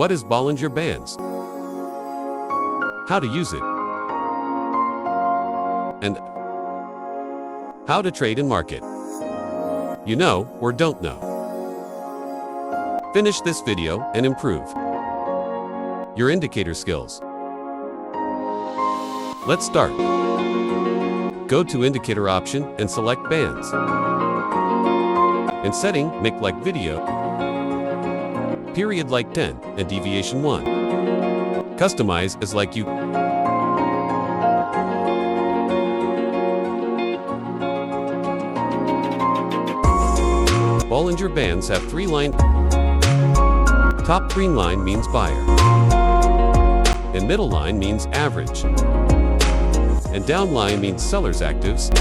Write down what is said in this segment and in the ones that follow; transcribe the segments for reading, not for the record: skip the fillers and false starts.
What is Bollinger Bands? How to use it? And how to trade and market? You know or don't know? Finish this video and improve your indicator skills. Let's start. Go to Indicator option and select Bands. In Setting, make like video, period like 10, and deviation 1. Customize as like you. Bollinger Bands have 3 line. Top green line means buyer, and middle line means average, and down line means seller's actives.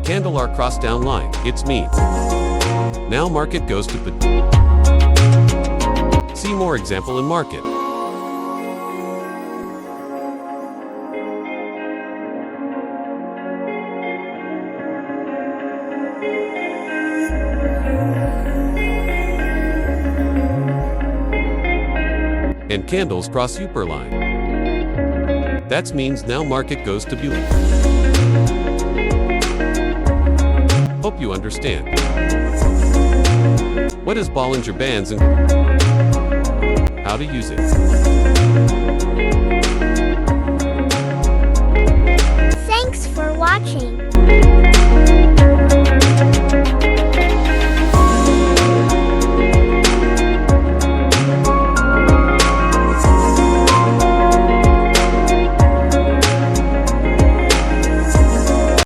Candle are cross down line, it's mean. Now market goes to put. See more example in market. And candles cross upper line. That means now market goes to Buick. Hope you understand. What is Bollinger Bands and how to use it? Thanks for watching.